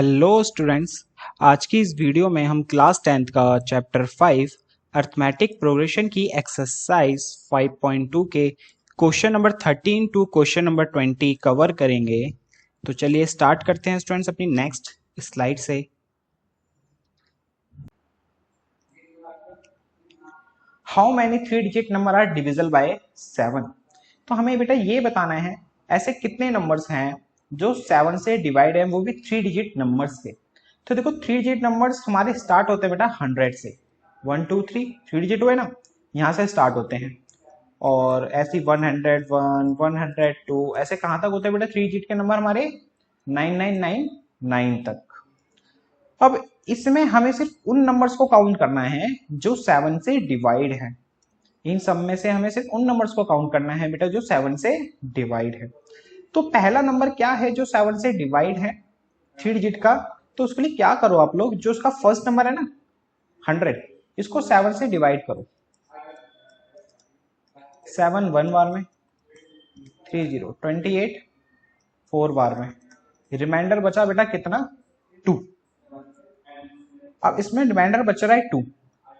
Hello students. आज की इस वीडियो में हम क्लास 10th का चैप्टर 5 अर्थमेटिक प्रोग्रेशन की एक्सरसाइज 5.2 के question number 13 to question number 20 cover करेंगे। तो चलिए स्टार्ट करते हैं स्टूडेंट्स अपनी नेक्स्ट स्लाइड से। How many 3 digit number are divisible by 7। तो हमें बेटा ये बताना है ऐसे कितने नंबर्स हैं जो 7 से डिवाइड है, वो भी 3 डिजिट नंबर्स से। तो देखो 3 डिजिट नंबर्स हमारे स्टार्ट होते हैं बेटा 100 से। 1 2 3 3 डिजिट हुए ना, यहाँ से स्टार्ट होते हैं। और ऐसी 101 102 ऐसे कहाँ तक होते हैं बेटा 3 डिजिट के नंबर हमारे 9999 तक। अब इसमें हमें सिर्फ उन नंबर्स को काउंट करना है जो 7 से डिवाइड है। इन सब में से हमें सिर्फ उन नंबर्स को काउंट करना है बेटा जो 7 से डिवाइड है। तो पहला नंबर क्या है जो 7 से डिवाइड है 3 डिजिट का? तो उसके लिए क्या करो आप लोग, जो उसका फर्स्ट नंबर है ना 100, इसको 7 से डिवाइड करो। 7 1 बार में, 30 28 4 बार में, रिमाइंडर बचा बेटा कितना 2। अब इसमें रिमाइंडर बच रहा है 2,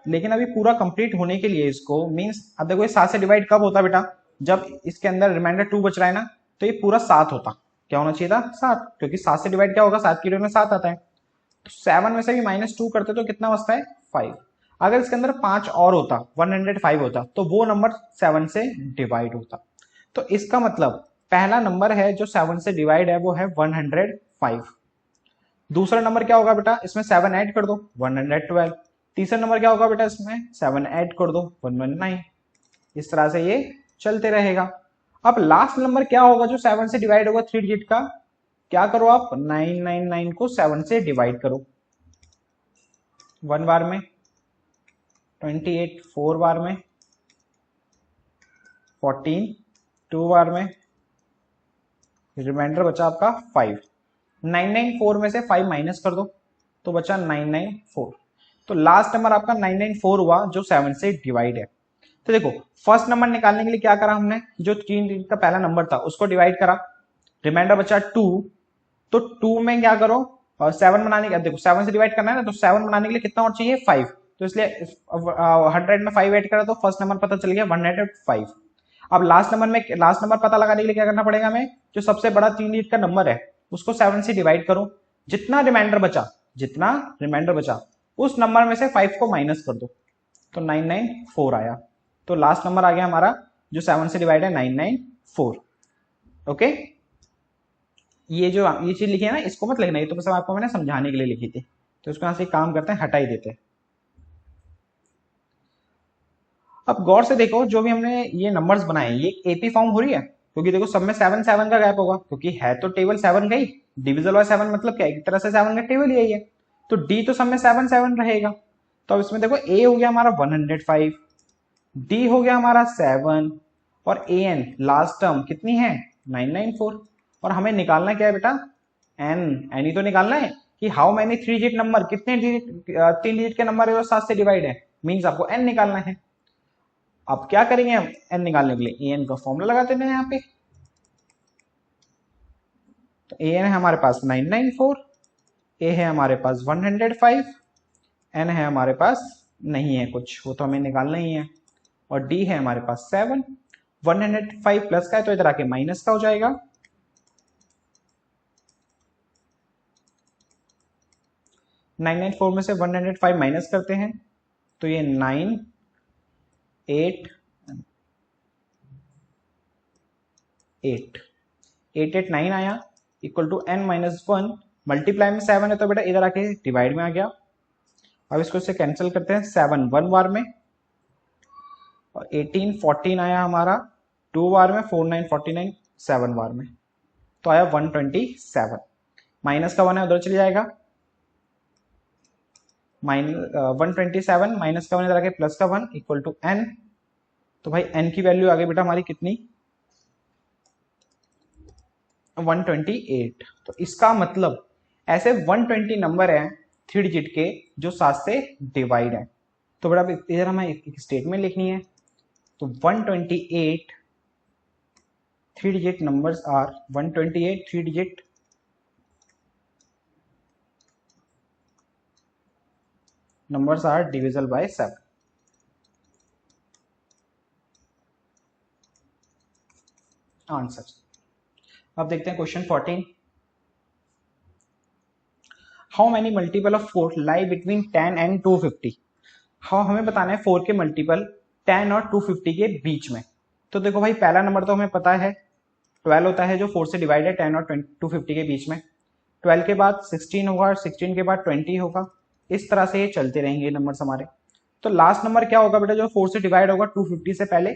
लेकिन अभी पूरा कंप्लीट होने के लिए इसको मींस अब देखो ये 7 से डिवाइड कब होता बेटा, जब इसके अंदर रिमाइंडर 2 बच रहा है ना, तो ये पूरा 7 होता। क्या होना चाहिए था 7, क्योंकि 7 से डिवाइड क्या होगा 7 की डिवाइड में 7 आता है। तो 7 में से भी -2 करते तो कितना बचता है 5। अगर इसके अंदर 5 और होता 105 होता तो वो नंबर 7 से डिवाइड होता। तो इसका मतलब पहला नंबर है जो 7 से डिवाइड है वो है 105। दूसरा नंबर क्या होगा बेटा, इसमें 7 ऐड कर दो 112। तीसरा नंबर क्या होगा बेटा, इसमें 7 ऐड कर दो 119। इस तरह से ये चलते रहेगा। अब लास्ट नंबर क्या होगा जो 7 से डिवाइड होगा 3 डिजिट का? क्या करो आप 999 को 7 से डिवाइड करो। 1 बार में, 28 4 बार में, 14 2 बार में, रिमाइंडर बचा आपका 5। 994 में से 5 माइनस कर दो तो बचा 994। तो लास्ट नंबर आपका 994 हुआ जो 7 से डिवाइड है। तो देखो फर्स्ट नंबर निकालने के लिए क्या करा हमने, जो 3 डिजिट का पहला नंबर था उसको डिवाइड करा, रिमाइंडर बचा 2। तो 2 में क्या करो और 7 बनाने के, देखो 7 से डिवाइड करना है ना, तो 7 बनाने के लिए कितना और चाहिए 5। तो इसलिए 100 में 5 ऐड करा तो फर्स्ट नंबर पता चल गया 105। अब लास्ट नंबर पता लगाने के लिए क्या करना पड़ेगा हमें, जो सबसे बड़ा 3 डिजिट का नंबर है उसको 7 से डिवाइड करो। जितना रिमाइंडर बचा उस नंबर में से 5 को माइनस कर दो तो 994 आया। तो लास्ट नंबर आ गया हमारा जो 7 से डिवाइड है 994। ओके, ये चीज लिखी है ना, इसको मत लिखना, ये तो बस आपको मैंने समझाने के लिए लिखी थी। तो इसको यहां से काम करते हैं, हटा ही देते हैं। अब गौर से देखो जो भी हमने ये नंबर्स बनाए ये एपी फॉर्म हो रही है, क्योंकि देखो सब में 7 7 का गैप होगा, क्योंकि है तो टेबल 7 का ही। डिविजल बाय 7 मतलब क्या है, एक तरह से 7 का टेबल यही है। तो डी तो सब में 7 7 रहेगा। तो अब इसमें देखो ए हो गया हमारा 105, डी हो गया हमारा 7, और ए एन लास्ट टर्म कितनी है 994। और हमें निकालना क्या है बेटा, एन। एन ही तो निकालना है कि हाउ मैनी 3 डिजिट नंबर, कितने डिजिट 3 डिजिट के नंबर है जो 7 से डिवाइड है, मींस आपको एन निकालना है। अब क्या करेंगे हम एन निकालने के लिए, ए एन का फॉर्मूला लगा देते हैं यहाँ पे। तो ए एन है हमारे पास 994, ए है हमारे पास 105, एन है हमारे पास नहीं है कुछ, वो तो हमें निकालना ही है, और डी है हमारे पास 7। 105 प्लस का है तो इधर आके माइनस का हो जाएगा। 994 में से 105 माइनस करते हैं तो ये 9 8 8 8 8 9 आया equal to n minus 1। Multiply में 7 है तो बेटा इधर आके डिवाइड में आ गया। अब इसको से कैंसिल करते हैं, 7 1 बार में, और 18 14 आया हमारा 2 बार में, 4 9 49 7 बार में, तो आया 127। माइनस का 1 है उधर चले जाएगा, 127 माइनस का 1 इधर आके प्लस का 1 इक्वल टू n। तो भाई n की वैल्यू आ गई बेटा हमारी कितनी 128। तो इसका मतलब ऐसे 120 नंबर है 3 डिजिट के जो 7 से डिवाइड है। तो बेटा इधर हमें एक स्टेटमेंट लिखनी है। तो 128 3 digit numbers are 128 3 digit numbers are divisible by 7. Answer. अब देखते हैं question 14। How many multiple of 4 lie between 10 and 250। हाँ, हमें बताना है 4 के मल्टीपल 10 और 250 के बीच में। तो देखो भाई, पहला नंबर तो हमें पता है 12 होता है, जो 4 से डिवाइड है 10 और 250 के बीच में। 12 के बाद 16 होगा और 16 के बाद 20 होगा। इस तरह से ये चलते रहेंगे नंबर्स हमारे। तो लास्ट नंबर क्या होगा बेटा, जो 4 से डिवाइड होगा 250 से पहले।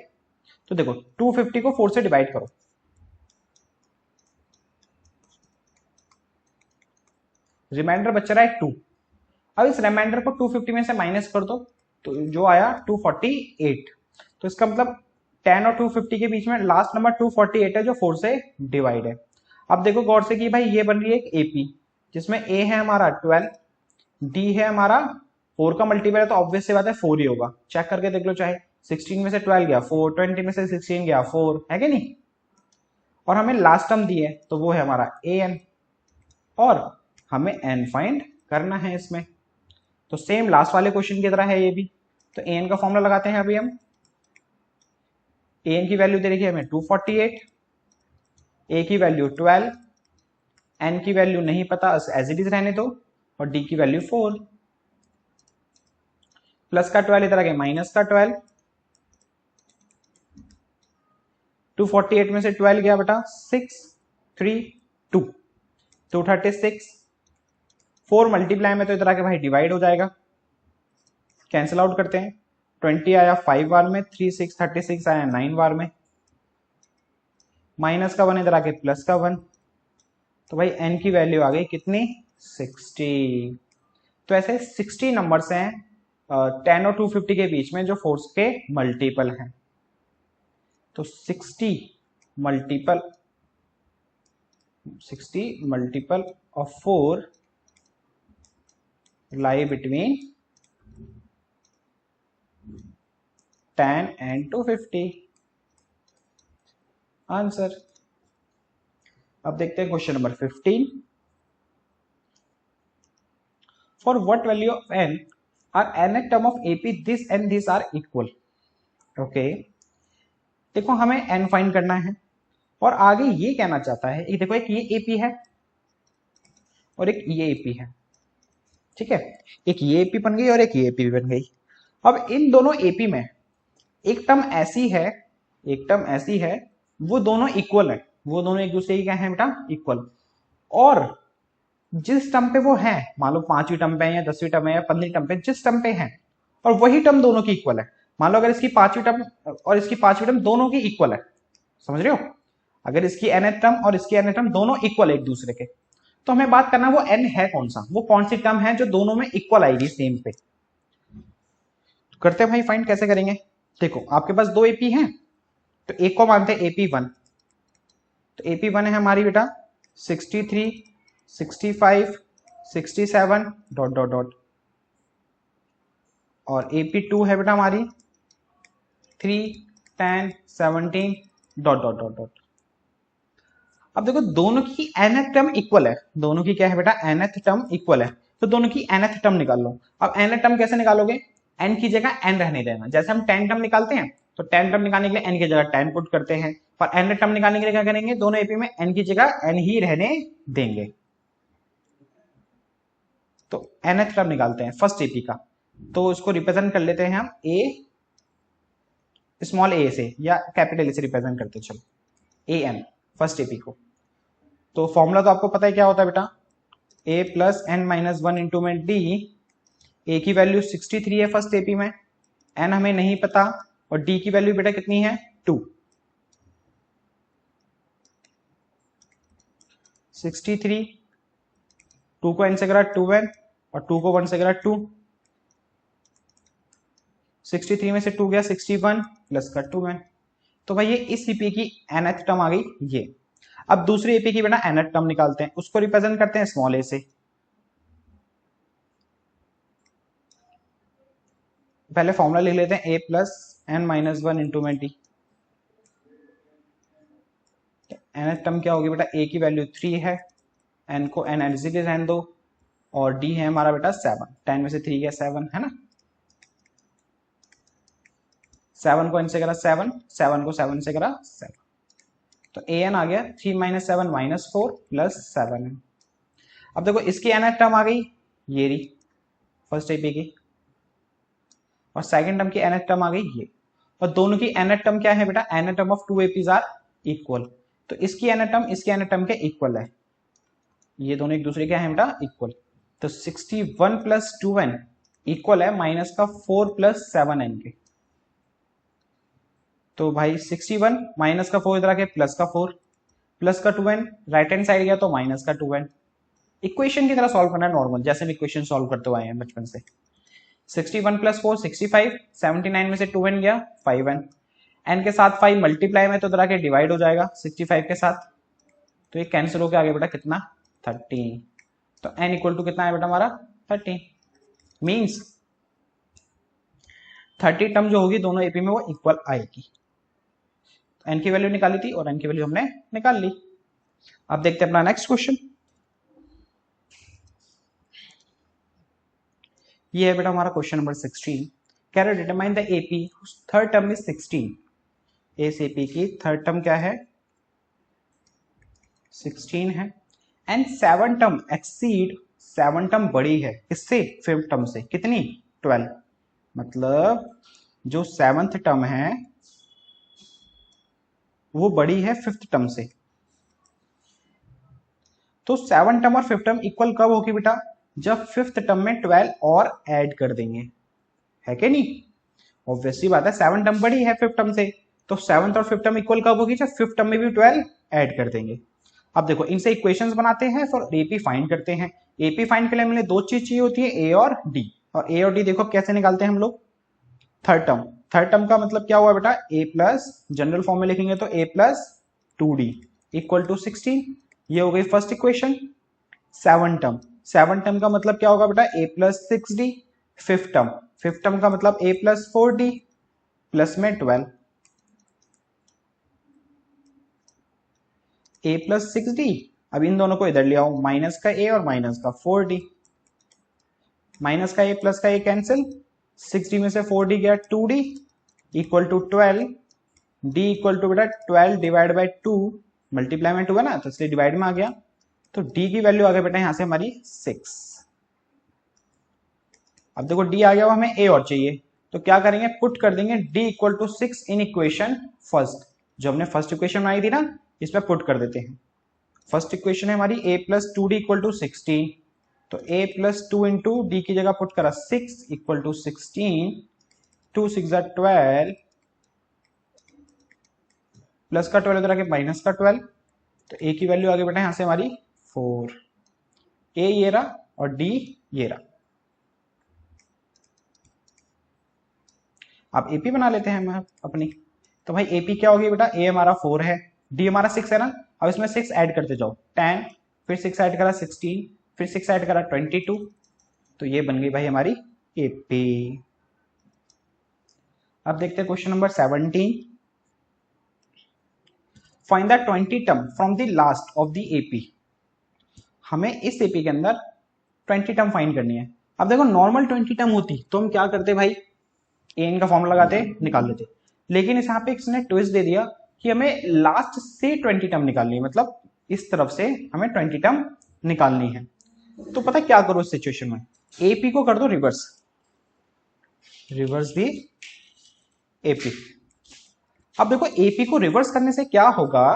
तो देखो 250 को 4 से डिवाइड करो, रिमाइंडर बच रहा है 2। अब इस रिमाइंडर को 250 में से माइनस कर दो, तो जो आया 248। तो इसका मतलब 10 और 250 के बीच में लास्ट नंबर 248 है, जो 4 से डिवाइड है। अब देखो गौर से कि भाई ये बन रही है एक एपी, जिसमें ए है हमारा 12, डी है हमारा 4 का मल्टीपल है, तो ऑब्वियस सी बात है 4 ही होगा। चेक करके देख लो, चाहे 16 में से 12 गया 4, 20 में से 16 गया 4, है कि नहीं। और हमें लास्ट टर्म दी है, तो वो है हमारा ए एन, और हमें एन फाइंड करना है इसमें। तो सेम लास्ट वाले क्वेश्चन की तरह है ये भी। तो ए एन का फॉर्मूला लगाते हैं अभी हम। ए एन की वैल्यू दे रखी है हमें 248, ए की वैल्यू 12, एन की वैल्यू नहीं पता, एज इट इज रहने दो, और डी की वैल्यू 4। प्लस का 12 इधर आ गया माइनस का 12। 248 में से 12 गया बेटा 6, 3, 2, 236। 4 मल्टीप्लाई में तो इधर आके भाई डिवाइड हो जाएगा, कैंसिल आउट करते हैं। 20 आया 5 बार में, 3 6 36 आया 9 बार में, माइनस का 1 इधर आके प्लस का 1। तो भाई एन की वैल्यू आ गई कितनी, 60। तो ऐसे 60 नंबर्स हैं 10 और 250 के बीच में, जो 4 के मल्टीपल हैं। तो 60 multiple of 4 lie between 10 and 250। Answer. अब देखते हैं question number 15। For what value of n are nth term of AP this and this are equal. Okay, देखो हमें n फाइंड करना है, और आगे ये कहना चाहता है, एक देखो एक ये AP है और एक ये AP है, ठीक है। एक ये एपी बन गई और एक ये एपी बन गई। अब इन दोनों एपी में एक टर्म ऐसी है, एक टर्म ऐसी है, वो दोनों इक्वल है, वो दोनों एक दूसरे की क्या है बेटा, इक्वल। और जिस टर्म पे वो है, मान लो 5वीं टर्म पे है या 10वीं टर्म है या 15वीं टर्म पे, जिस टर्म पे है, और वही टर्म दोनों की इक्वल है। मान लो अगर इसकी 5वीं टर्म और इसकी 5वीं टर्म दोनों की इक्वल है, समझ रहे हो, अगर इसकी nth टर्म और इसकी nth टर्म दोनों इक्वल है एक दूसरे के, तो हमें बात करना वो n है कौन सा, वो कौन सी टर्म है जो दोनों में इक्वल आएगी सेम पे। करते हैं भाई, फाइंड कैसे करेंगे। देखो आपके पास दो एपी हैं, तो एक को मानते हैं AP1। तो AP1 है हमारी बेटा 63, 65, 67 डॉट डॉट डॉट, और AP2 है बेटा हमारी 3, 10, 17 डॉट डॉट डॉट डॉट। अब देखो दोनों की nth टर्म इक्वल है, दोनों की क्या है बेटा, nth टर्म इक्वल है, तो दोनों की nth टर्म निकाल लो। अब nth टर्म कैसे निकालोगे, n की जगह n रहने देना। जैसे हम 10 टर्म निकालते हैं, तो 10 टर्म निकालने के लिए n की जगह 10 पुट करते हैं, पर n टर्म निकालने के लिए क्या करेंगे, दोनों एपी में n की जगह n ही रहने देंगे। तो nth टर्म निकालते हैं फर्स्ट एपी का, तो इसको रिप्रेजेंट कर लेते हैं हम a स्मॉल a से, या कैपिटल ए से रिप्रेजेंट करते हैं। चलो an फर्स्ट एपी को, तो फॉर्मूला तो आपको पता है क्या होता है बेटा, a plus n minus 1 into में d। a की वैल्यू 63 है फर्स्ट एपी में, n हमें नहीं पता, और d की वैल्यू बेटा कितनी है 2। 63, 2 को n से करा 2n, और 2 को 1 से करा 2। 63 में से 2 गया 61 प्लस का 2n। तो भाई ये इस एपी की nth टर्म आ गई ये। अब दूसरी एपी की बेटा nth टर्म निकालते हैं, उसको रिप्रेजेंट करते हैं स्मॉल a से। पहले फॉर्मूला लिख लेते हैं a plus n minus 1 into में d। nth टर्म क्या होगी बेटा, a की वैल्यू 3 है, n को n एज इट इज रहने दो, और डी है हमारा बेटा 7, 10 में से 3 गया 7 है ना, 7 को इनसे करा 7, 7 को 7 से करा 7, तो ए एन आ गया 3 माइनस 7 माइनस 4 प्लस 7। अब देखो इसकी एन टर्म आ गई ये रही फर्स्ट एपी की, और सेकंड टर्म की एन टर्म आ गई ये, और दोनों की एन टर्म क्या है बेटा, n term of two APs are equal, तो इसकी एन टर्म इसकी एन टर्म के इक्वल है, ये दोनों एक दूसरे के हैं बेटा इक्वल, तो 61 प्लस 2n इक्वल है माइनस का 4 प्लस 7n के, तो भाई 61 माइनस का 4 इधर आके प्लस का 4 प्लस का 2n, राइट हैंड साइड गया तो माइनस का 2n, इक्वेशन की तरह सॉल्व करना है नॉर्मल जैसे हम इक्वेशन सॉल्व करते हुए आए हैं बचपन से। 61 प्लस 4 65, 79 में से 2n गया 5n, n के साथ 5 मल्टीप्लाई में तो इधर आके डिवाइड हो जाएगा 65 के साथ, तो ये कैंसिल होकर आगे बेटा कितना 13, तो n इक्वल टू कितना है बेटा हमारा 13, मीन्स 30 टर्म जो होगी दोनों एपी में वो इक्वल आएगी। n की वैल्यू निकाली थी और n की वैल्यू हमने निकाल ली। अब देखते हैं अपना नेक्स्ट क्वेश्चन, ये है बेटा हमारा क्वेश्चन नंबर 16, कह रहे determine the AP third term is 16, इस एपी की थर्ड टर्म क्या है 16 है, एंड 7 टर्म एक्सीड, 7 टर्म बड़ी है इससे फिफ्थ टर्म से कितनी 12, मतलब जो 7th टर्म है वो बड़ी है फिफ्थ टर्म से, तो 7 टर्म और फिफ्थ टर्म इक्वल कब होगी बेटा, जब फिफ्थ टर्म में 12 और ऐड कर देंगे, है कि नहीं, ऑब्वियसली बात है 7 टर्म बड़ी है फिफ्थ टर्म से, तो 7th और फिफ्थ टर्म इक्वल कब होगी, जब फिफ्थ टर्म में भी 12 ऐड कर देंगे। अब देखो इनसे इक्वेशंस बनाते हैं फिर एपी फाइंड करते हैं, एपी फाइंड के लिए हमें दो चीज चाहिए होती है ए और डी, और ए और डी देखो कैसे निकालते हैं हम लोग, थर्ड टर्म का मतलब क्या हुआ बेटा a प्लस, जनरल फॉर्म में लिखेंगे तो a plus 2d equal to 16, ये हो गई फर्स्ट इक्वेशन। 7 टर्म का मतलब क्या होगा बेटा a plus 6d, fifth term का मतलब a प्लस 4d प्लस में 12, a प्लस 6d, अब इन दोनों को इधर ले आओ, माइनस का a और माइनस का 4d, माइनस का a प्लस का a कैंसिल, 6d में से 4d गया 2d equal to 12, d equal to बेटा 12 डिवाइड बाई 2, मल्टीप्लाई में 2 है ना तो इसलिए डिवाइड में आ गया, तो d की वैल्यू आ गई बेटा यहां से हमारी 6। अब देखो d आ गया, हमें a और चाहिए, तो क्या करेंगे पुट कर देंगे d equal to 6 in equation first, जो हमने फर्स्ट इक्वेशन बनाई थी ना इसमें पुट कर देते हैं। फर्स्ट इक्वेशन है हमारी a plus 2d equal to 16, तो a प्लस 2 इंटू डी की जगह पुट करा 6 इक्वल टू 16, 2 6 12 प्लस का 12 इधर आके माइनस का 12, तो a की वैल्यू आ गई बेटा यहां से हमारी 4, a ये रहा और d ये रहा। अब एपी बना लेते हैं हम अपनी, तो भाई एपी क्या होगी बेटा, a हमारा 4 है, d हमारा 6 है ना, अब इसमें 6 ऐड करते जाओ 10, फिर 6 ऐड करा 16, फिर 6 ऐड करा 22, तो ये बन गई भाई हमारी एपी। अब देखते हैं question number 17, find the 20 term from the last of the AP, हमें इस एपी के अंदर 20 टर्म फाइंड करनी है। अब देखो नॉर्मल 20 टर्म होती तो हम क्या करते भाई, एन का फॉर्मूला लगाते निकाल लेते, लेकिन इस यहाँ पे इसने ट्विस्ट दे दिया कि हमें लास्ट से 20 टर्म निकालनी है, मतलब इस तरफ से हमें 20 टर्म निकालनी है। तो पता क्या करो इस सिचुएशन में, एपी को कर दो रिवर्स, दी एपी। अब देखो एपी को रिवर्स करने से क्या होगा,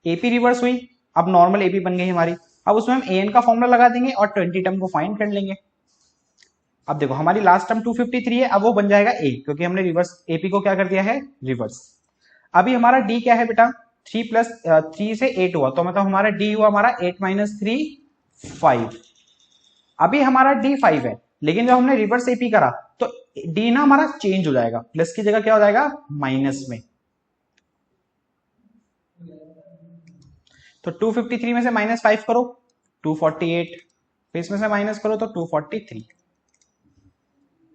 एपी रिवर्स हुई, अब नॉर्मल एपी बन गई हमारी, अब उसमें हम एन का फॉर्मूला लगा देंगे और 20 टर्म को फाइंड कर लेंगे। अब देखो हमारी लास्ट टर्म 253 है, अब वो बन जाएगा ए, क्योंकि हमने रिवर्स एपी को क्या कर दिया है रिवर्स। अभी हमारा डी क्या है बेटा, 3 प्लस 3 से 8 हुआ, तो मतलब हमारा डी हुआ हमारा 8 माइनस 3 5, अभी हमारा डी 5 है, लेकिन जब हमने रिवर्स एपी करा तो डी ना हमारा चेंज हो जाएगा, प्लस की जगह क्या हो जाएगा माइनस में, तो 253 में से माइनस 5 करो 248, फिर इसमें से माइनस करो तो 243,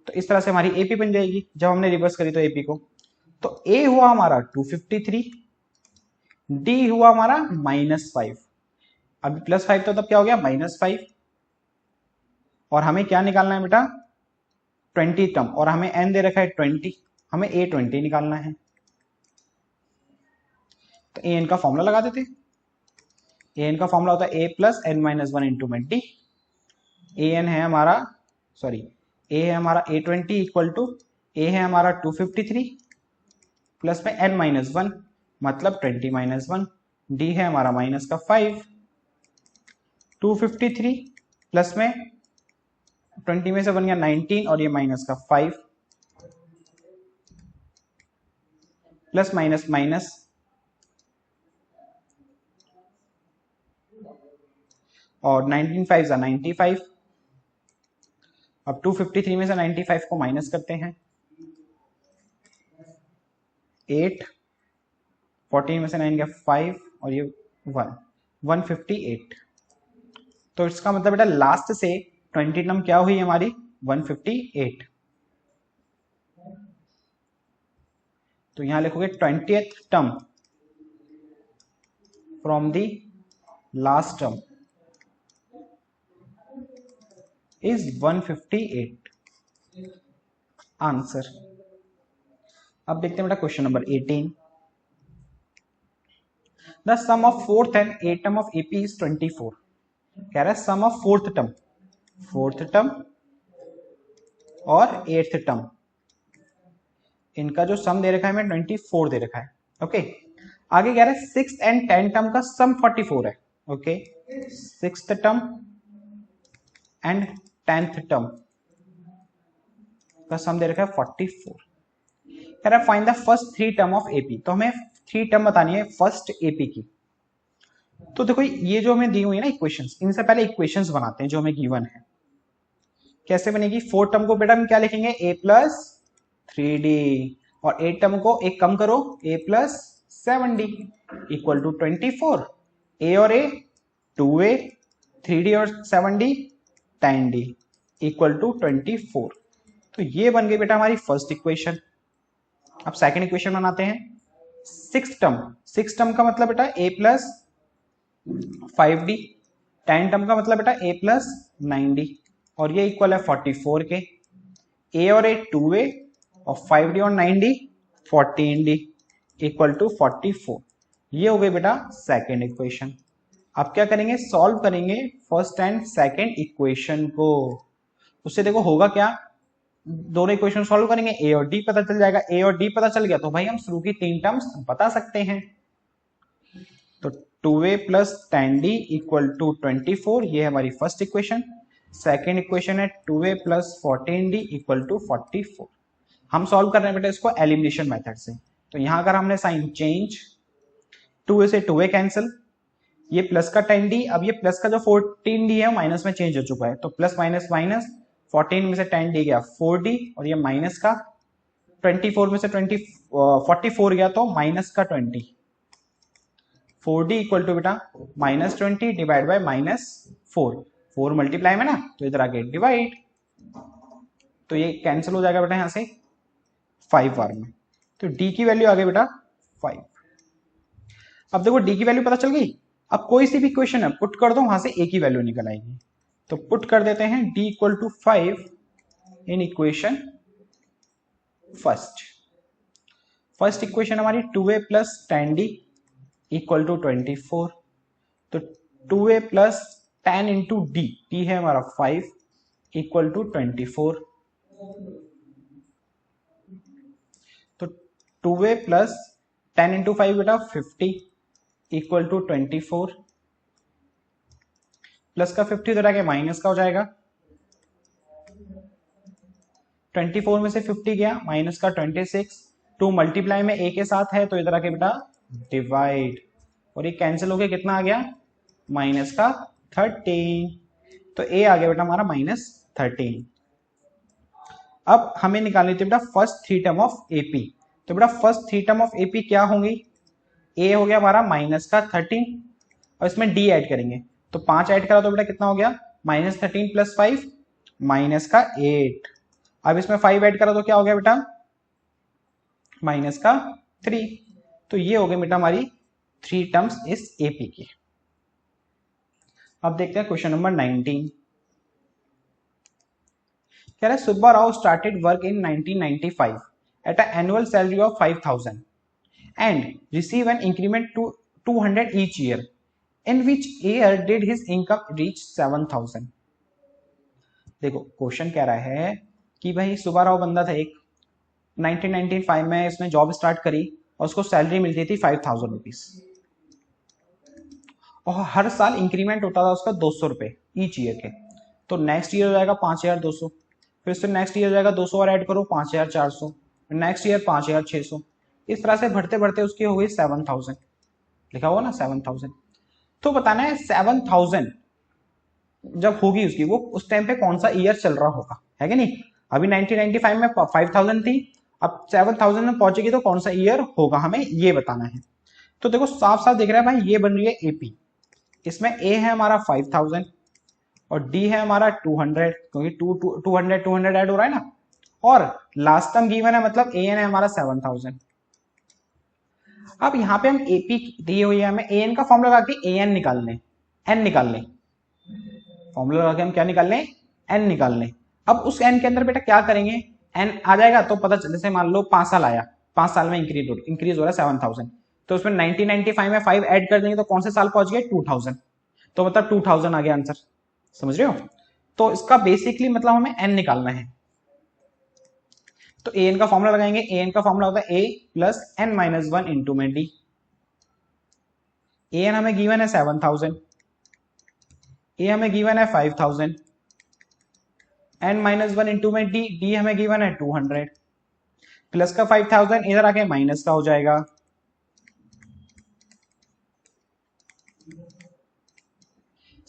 तो इस तरह से हमारी एपी बन जाएगी जब हमने रिवर्स करी तो एपी को। तो ए हुआ हमारा 253, डी हुआ हमारा -5, अभी +5 तो तब क्या हो गया -5, और हमें क्या निकालना है बेटा 20 टर्म, और हमें n दे रखा है 20, हमें a20 निकालना है। तो an का फॉर्मूला लगा देते। an का फॉर्मूला होता है a plus n minus one into में डी। an है हमारा सॉरी a है हमारा a20 इक्वल टू a है हमारा 253 प्लस में n माइनस वन मतलब 20 माइनस वन, डी है हमारा माइनस का 5, 253 प्लस में 20 में से बन गया 19 और ये माइनस का 5 प्लस माइनस माइनस और 19 5 जा 95। अब 253 में से 95 को माइनस करते हैं, 8, 14 में से 9 गया 5 और ये 158। तो इसका मतलब बेटा लास्ट से 20 टर्म क्या हुई हमारी 158। तो यहां लिखोगे 20th term from the last term is 158 answer. अब देखते हैं बेटा question number 18। The sum of fourth and eight term of AP is 24। कह रहा है सम ऑफ फोर्थ टर्म और एट्थ टर्म, इनका जो सम दे रखा है हमें 24 दे रखा है। ओके आगे कह रहा है सिक्स एंड 10 टर्म का सम 44 है। Okay sixth term and 10th term का सम दे रखा है 44। कह रहा है find the first 3 term of AP. तो हमें 3 टर्म बतानी है फर्स्ट एपी की। तो देखो ये जो हमें दी हुई है ना इक्वेशंस, इनसे पहले इक्वेशंस बनाते हैं जो हमें गिवन है। कैसे बनेगी, 4 टर्म को बेटा हम क्या लिखेंगे a प्लस 3d और 8 टर्म को एक कम करो a plus 7d equal to 24। a और a 2a 3d और 7d 10d इक्वल टू 24। तो ये बन गई बेटा हमारी फर्स्ट इक्वेशन। अब सेकंड इक्वेशन बनाते हैं। सिक्स टर्म का मतलब बेटा a प्लस 5d, 10 टर्म का मतलब बेटा a प्लस 9d और ये इक्वल है 44 के। a और a 2a और 5d और 9d 14d इक्वल टू 44। ये हो गई बेटा सेकेंड इक्वेशन। अब क्या करेंगे, सॉल्व करेंगे फर्स्ट एंड सेकेंड इक्वेशन को। उससे देखो होगा क्या, दोनों इक्वेशन सॉल्व करेंगे a और d पता चल जाएगा। a और d पता चल गया तो भाई हम शुरू की 3 टर्म्स बता सकते हैं। तो 2a plus 10d equal to 24, ये है हमारी फर्स्ट इक्वेशन। सेकेंड इक्वेशन है 2a plus 14d equal to 44। हम सॉल्व कर रहे हैं बेटा इसको एलिमिनेशन मेथड से। तो यहां अगर हमने साइन चेंज, 2a से 2a कैंसिल, ये प्लस का 10d, अब ये प्लस का जो 14d है माइनस में चेंज हो चुका है। तो प्लस माइनस माइनस, 14 में से 10d गया 4d और ये माइनस का 24 में से 44 गया तो माइनस का 20। 4d इक्वल टू बेटा minus 20 divide by minus 4 multiply में ना, तो इधर आगे डिवाइड, तो ये कैंसिल हो जाएगा बेटा यहां से 5 बार में। तो d की वैल्यू आ गई बेटा 5। अब देखो d की वैल्यू पता चल गई। अब कोई सी भी इक्वेशन है पुट कर दो, वहां से a की वैल्यू निकल आएगी। तो पुट कर देते हैं d equal to 5 in equation first equation हमारी 2a plus 10d equal to 24। तो 2a प्लस 10 इंटू d है हमारा 5 इक्वल टू 24। तो 2a प्लस 10 इंटू 5 बेटा 50 इक्वल टू 24 प्लस का 50 इधर आके माइनस का हो जाएगा। 24 में से 50 गया माइनस का 26, 2 मल्टीप्लाई में a के साथ है तो इधर आके बेटा डिवाइड, और ये कैंसिल हो गया कितना आ गया माइनस का 13। तो a आ गया बेटा हमारा माइनस 13। अब हमें निकालनी थी बेटा फर्स्ट 3 टर्म ऑफ एपी। तो बेटा फर्स्ट 3 टर्म ऑफ एपी क्या होंगी, a हो गया हमारा माइनस का 13 और इसमें d ऐड करेंगे तो 5 ऐड करा तो बेटा कितना हो गया माइनस 13 प्लस 5 माइनस का 8। अब इसमें 5 ऐड करा तो क्या हो गया बेटा माइनस का 3। तो ये हो गई बेटा हमारी 3 टर्म्स इस एपी की। अब देखते हैं क्वेश्चन नंबर 19। कह रहा है Subba Rao started work in 1995 at a annual salary of 5000 and receive an increment to 200 each year. In which year did his income reach 7000? देखो क्वेश्चन कह रहा है कि भाई सुब्बा राव बंदा था एक, 1995 में इसने जॉब स्टार्ट करी और उसको सैलरी मिलती थी 5000 रुपीज, और हर साल इंक्रीमेंट होता था उसका 200 रुपये ईच ईयर के। तो नेक्स्ट ईयर हो जाएगा 5200, फिर उससे नेक्स्ट ईयर हो जाएगा 200 और ऐड करो 5400, नेक्स्ट ईयर 5600, इस तरह से बढ़ते बढ़ते उसकी हो गई 7000, लिखा हुआ ना 7000। तो बताना है 7000 जब होगी उसकी, वो उस टाइम पे कौन सा ईयर चल रहा होगा, है कि नहीं। अभी 1995 में 5000 थी, अब 7000 में पहुंचेगी तो कौन सा ईयर होगा, हमें ये बताना है। तो देखो साफ साफ दिख रहा है भाई, ये बन रही है एपी, इसमें ए है हमारा 5000 और डी है हमारा 200, क्योंकि 200 ऐड हो रहा है ना, और लास्ट टर्म गिवन है मतलब ए एन है हमारा 7000। अब यहाँ पे हम एपी दी हुई है, हमें ए एन का फॉर्मूला लगा के ए एन निकाल लें, एन निकाल लें, फॉर्मूला लगा के हम क्या निकाल लें, एन निकाल लें। अब उस एन के अंदर बेटा क्या करेंगे, एन आ जाएगा तो पता चले, जैसे मान लो 5 साल आया, 5 साल में इंक्रीज हो रहा है 7000, तो उसमें 1995 में 5 ऐड कर देंगे तो कौन से साल पहुंच गए 2000, तो मतलब 2000 आ गया आंसर, समझ रहे हो। तो इसका बेसिकली मतलब हमें एन निकालना है, तो ए एन का फॉर्मूला लगाएंगे, ए एन का फॉर्मूला होता है ए प्लस एन माइनस 1 इंटू में डी। ए एन हमें गिवन है 7000, ए हमें गिवन है 5000, एन माइनस 1 इंटू में डी, डी हमें गिवन है 200, प्लस का 5000 इधर आके माइनस का हो जाएगा,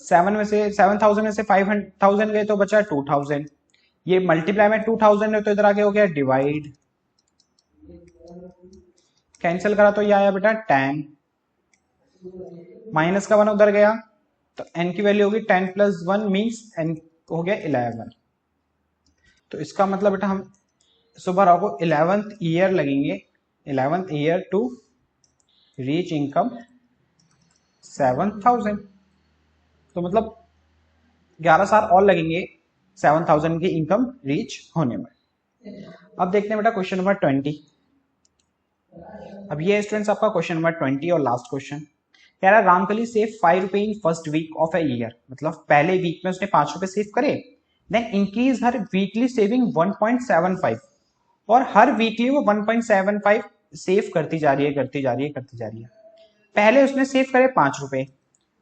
सेवन में से 7000 में से 5000 गए तो बचा 2000, ये मल्टीप्लाई में 2000 है तो इधर आके हो गया डिवाइड, कैंसिल करा तो ये आया बेटा 10, माइनस का 1 उधर गया तो n की वैल्यू होगी 10 प्लस 1 मीन्स n हो गया 11। तो इसका मतलब बेटा हम सुब्बा राव को 11th ईयर लगेंगे, 11th year to reach income 7000, तो मतलब 11 साल और लगेंगे 7000 की इनकम रीच होने में। अब देखते हैं बेटा क्वेश्चन नंबर 20। अब ये स्टूडेंट्स आपका क्वेश्चन नंबर 20 और लास्ट क्वेश्चन कह रहा है रामकली सेव 5 रुपए in first week of a year, मतलब पहले वीक में उसने 5 रुपए सेव करे, देन इंक्रीज हर वीकली सेविंग 1.75, और हर वीकली वो 1.75 सेव करती जा रही है। पहले उसने सेव करे 5 रुपए,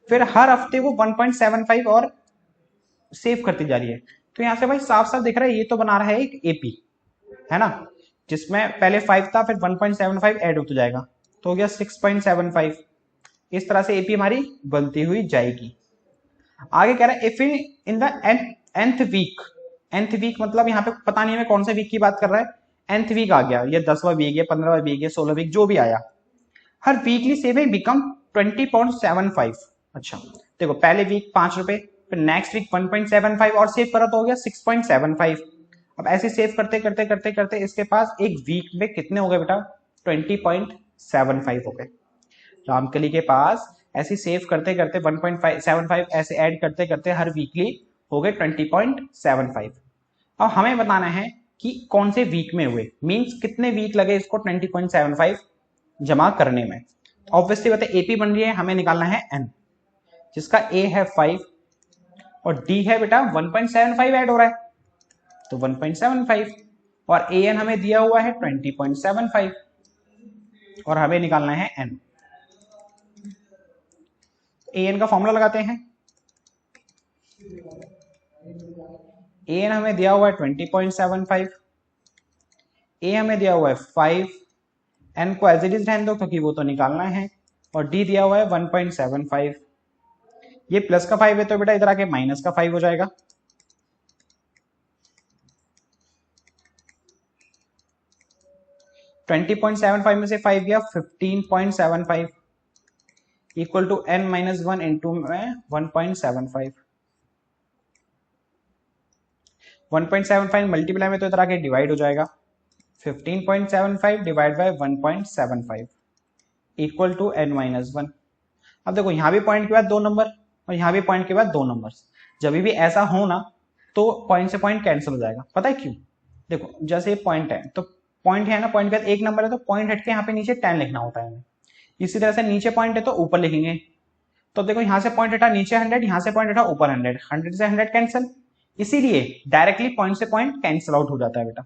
फिर हर हफ्ते वो 1.75 और सेव करती जा रही है। तो यहां से भाई साफ साफ दिख रहा है ये तो बना रहा है एक एपी, है ना, जिसमें पहले 5 था फिर 1.75 ऐड होता जाएगा, तो हो गया 6.75। इस तरह से एपी हमारी बनती हुई जाएगी। आगे कह रहा है if in the nth week मतलब यहाँ पे पता नहीं हमें कौन से वीक की बात कर रहा है, nth वीक आ गया, ये 10वां वीक है, 15वां वीक है, 16वां वीक जो भी आया, हर वीकली सेविंग बिकम 20.75। अच्छा देखो पहले वीक 5 रुपए, फिर नेक्स्ट वीक 1.75 और सेव करा तो हो गया 6.75। अब ऐसे सेव करते करते करते करते इसके पास एक वीक में कितने हो गए बेटा 20.75 हो गए। रामकली के पास ऐसे सेव करते करते 1.75 ऐसे ऐड करते करते हर वीकली हो गए 20.75। अब हमें बताना है कि कौन से वीक में हुए, मींस कितने वीक लगे इसको 20.75 जमा करने में। ऑब्वियसली बात है एपी बन रही है, हमें निकालना है एन, जिसका ए है 5 और डी है बेटा 1.75 ऐड हो रहा है तो 1.75, और ए एन हमें दिया हुआ है 20.75 और हमें निकालना है एन। ए एन का फॉर्मूला लगाते हैं, ए एन हमें दिया हुआ है 20.75, ए हमें दिया हुआ है 5, एन को एज इट इज रहने दो क्योंकि वो तो निकालना है, और डी दिया हुआ है 1.75। ये प्लस का 5 है तो बेटा इधर आके माइनस का 5 हो जाएगा, $20.75 में से 5 गया 15.75 equal to n minus 1 into में 1.75। 1.75 मल्टीप्लाई में तो इधर आके डिवाइड हो जाएगा, 15.75 divide by 1.75 equal to n minus 1। अब देखो यहाँ भी पॉइंट के बाद 2 नंबर और यहाँ भी पॉइंट के बाद 2 नंबर, जब भी ऐसा हो ना तो पॉइंट से पॉइंट कैंसिल हो जाएगा। पता है क्यों? देखो जैसे ये पॉइंट है तो पॉइंट है ना, पॉइंट के बाद एक नंबर है तो पॉइंट हट के यहाँ पे नीचे 10 लिखना होता है हमें। इसी तरह से नीचे पॉइंट है तो ऊपर लिखेंगे। तो देखो यहाँ से पॉइंट हटा नीचे 100, यहाँ से पॉइंट हटा ऊपर 100, 100 से 100 कैंसिल, इसीलिए डायरेक्टली पॉइंट से पॉइंट कैंसिल आउट हो जाता है बेटा।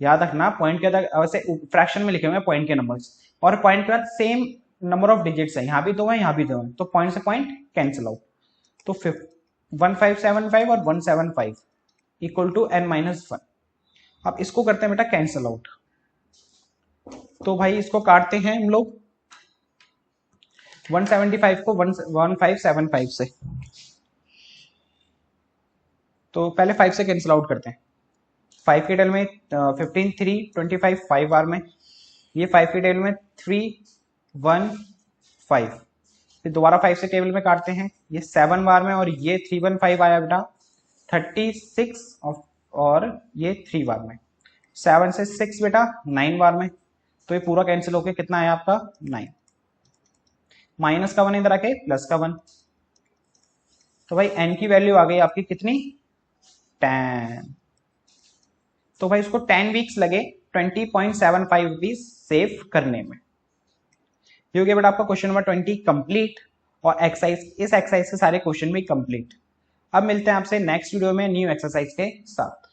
याद रखना पॉइंट के अंदर वैसे फ्रैक्शन में लिखे हुए पॉइंट के नंबर्स, और पॉइंट के बाद सेम नंबर ऑफ डिजिट्स है, यहाँ भी 2 है यहाँ भी 2 है, तो पॉइंट से पॉइंट कैंसिल आउट। तो 1575 और 175 इक्वल टू n-1। अब इसको करते हैं बेटा कैंसिल आउट। तो भाई इसको काटते हैं हम लोग 175 को 1575 से। तो पहले 5 से कैंसिल आउट करते हैं। 5 के टेबल में 15 3 25 5 बार में, ये 5 के टेबल में 3 1 5, फिर दोबारा 5 से टेबल में काटते हैं, ये 7 बार में, और ये 315 आया बेटा 36 और ये 3 बार में। 7 से 6 बेटा 9 बार में, तो ये पूरा कैंसिल होके कितना आया आपका 9। माइनस का 1 इधर आके प्लस का 1, तो भाई n की वैल्यू आ गई आपकी कितनी 10। तो भाई इसको 10 वीक्स लगे 20.75 रुपीज सेव करने में। ये हो गया बेटा आपका क्वेश्चन नंबर 20 कंप्लीट, और एक्सरसाइज, इस एक्सरसाइज के सारे क्वेश्चन भी कंप्लीट। अब मिलते हैं आपसे नेक्स्ट वीडियो में न्यू एक्सरसाइज के साथ।